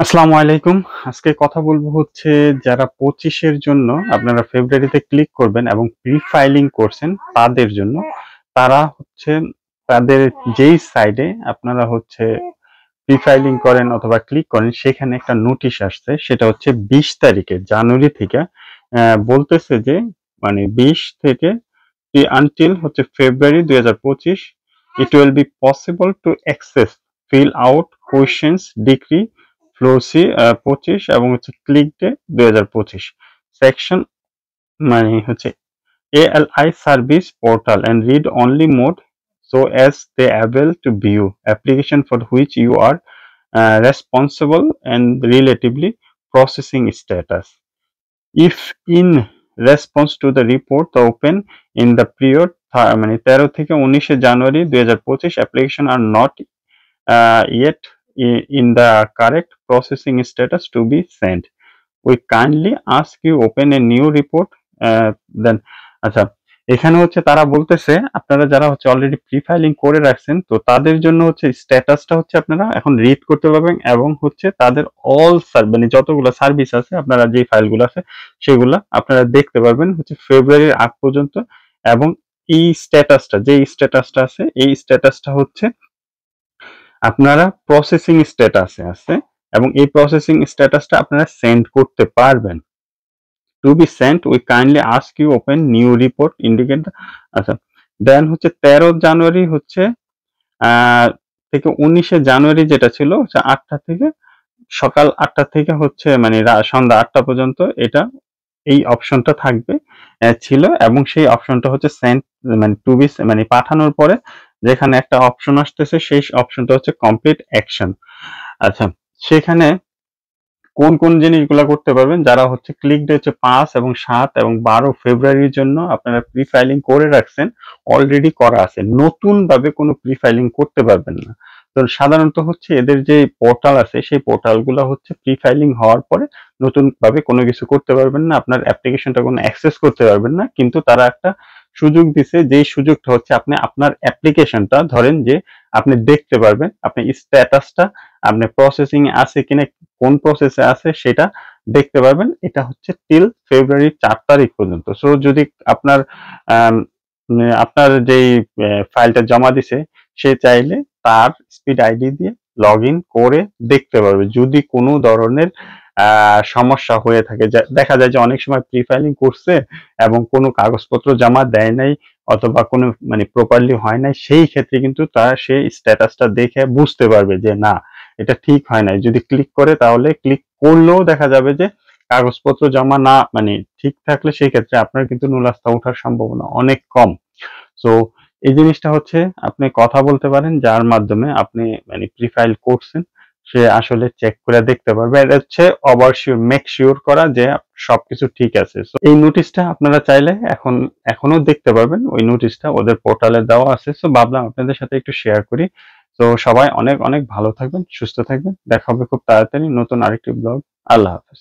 আসসালামু আলাইকুম। আজকে কথা বলবো হচ্ছে যারা 25 এর জন্য আপনারা ফেব্রুয়ারিতে ক্লিক করবেন এবং প্রি-ফাইলিং করছেন তাদের জন্য। তারা হচ্ছে তাদের যেই সাইডে আপনারা হচ্ছে প্রি-ফাইলিং করেন অথবা ক্লিক করেন সেখানে একটা নোটিশ আসছে। সেটা হচ্ছে 20 তারিখে জানুয়ারি থেকে বলতেছে যে মানে 20 থেকে until হচ্ছে February 2025 it will be possible to access, fill out questions, decree, ফ্লোসি 25 এবং হচ্ছে ক্লিক ডে 2025 সেকশন মানে হচ্ছে ALI service portal and read only mode so as they avail to view application for which you are responsible and relatively processing status. If in response to the report the open in the period মানে 13 থেকে 19 জানুয়ারি 2025 application are not yet in the correct processing status to be sent. We kindly ask you open a new report then আচ্ছা এখানে হচ্ছে তারা বলতেছে আপনারা যারা হচ্ছে অলরেডি প্রি ফাইলিং করে রাখছেন তো তাদের জন্য হচ্ছে স্ট্যাটাসটা হচ্ছে আপনারা এখন রিড করতে পারবেন এবং হচ্ছে তাদের অল মানে যতগুলো সার্ভিস আছে আপনারা যে ফাইলগুলো আছে সেগুলো আপনারা দেখতে পারবেন হচ্ছে ফেব্রুয়ারির আগ পর্যন্ত এবং এই স্ট্যাটাসটা যে স্ট্যাটাসটা আছে এই স্ট্যাটাসটা হচ্ছে আপনারা প্রসেসিং স্ট্যাটাসে আছে এবং এই প্রসেসিং স্ট্যাটাসটা আপনারা সেন্ড করতে পারবেন। To be sent we kindly ask you open new report indicate আচ্ছা দেন হচ্ছে 13 জানুয়ারি হচ্ছে থেকে 19 জানুয়ারি যেটা ছিল 8টা থেকে সকাল 8টা থেকে হচ্ছে মানে সন্ধ্যা 8টা পর্যন্ত এটা এই অপশনটা থাকবে ছিল এবং সেই অপশনটা হচ্ছে সেন্ড মানে টু বি মানে পাঠানোর পরে যেখানে একটা অপশন আসতেছে সেই অপশনটা হচ্ছে কমপ্লিট অ্যাকশন। আচ্ছা সেখানে কোন কোন জিনিসগুলো করতে পারবেন যারা হচ্ছে ক্লিক ডে হচ্ছে 5 এবং 7 এবং 12 ফেব্রুয়ারির জন্য আপনারা প্রি ফাইলিং করে রাখছেন অলরেডি করা আছে নতুন ভাবে কোনো প্রি ফাইলিং করতে পারবেন না। তো সাধারণত হচ্ছে এদের যে পোর্টাল আছে সেই পোর্টালগুলো হচ্ছে প্রি ফাইলিং হওয়ার পরে নতুন ভাবে কোনো কিছু করতে পারবেন না আপনার অ্যাপ্লিকেশনটা কোনো অ্যাক্সেস করতে পারবেন না কিন্তু তারা একটা সুযোগ দিছে যেই সুযোগটা হচ্ছে আপনি আপনার অ্যাপ্লিকেশনটা ধরেন যে আপনি দেখতে পারবেন আপনি স্ট্যাটাসটা আপনি প্রসেসিং এ আছে কিনা কোন প্রসেসে আছে সেটা দেখতে পারবেন এটা হচ্ছে টিল ফেব্রুয়ারি 4 তারিখ পর্যন্ত। সো যদি আপনার আপনার যেই ফাইলটা জমা দিছে সে চাইলে তার স্পিড আইডি দিয়ে লগ ইন করে দেখতে পারবে যদি কোনো ধরনের সমস্যা হয়ে থাকে দেখা যায় যে অনেক সময় প্রি ফাইলিং করছে এবং কোনো কাগজপত্র জমা দেয় নাই অথবা কোনো মানে প্রপারলি হয় নাই সেই ক্ষেত্রে কিন্তু তার সেই স্ট্যাটাসটা দেখে বুঝতে পারবে যে না এটা ঠিক হয় নাই যদি ক্লিক করে তাহলে ক্লিক করলেও দেখা যাবে যে কাগজপত্র জমা না মানে ঠিক থাকলে সেই ক্ষেত্রে আপনার কিন্তু নুলাস্তা ওঠার সম্ভাবনা অনেক কম। সো এই জিনিসটা হচ্ছে আপনি কথা বলতে পারেন যার মাধ্যমে আপনি মানে প্রি ফাইল করছেন সে আসলে চেক করে দেখতে পারবে এটা হচ্ছে অবশ্যই মেক শিওর করা যে সবকিছু ঠিক আছে। সো এই নোটিশটা আপনারা চাইলে এখনো দেখতে পারবেন ওই নোটিশটা ওদের পোর্টালে দেওয়া আছে। সো ভাবলাম আপনাদের সাথে একটু শেয়ার করি। তো সবাই অনেক অনেক ভালো থাকবেন সুস্থ থাকবেন দেখা হবে খুব তাড়াতাড়ি নতুন আরেকটি ব্লগ। আল্লাহ হাফেজ।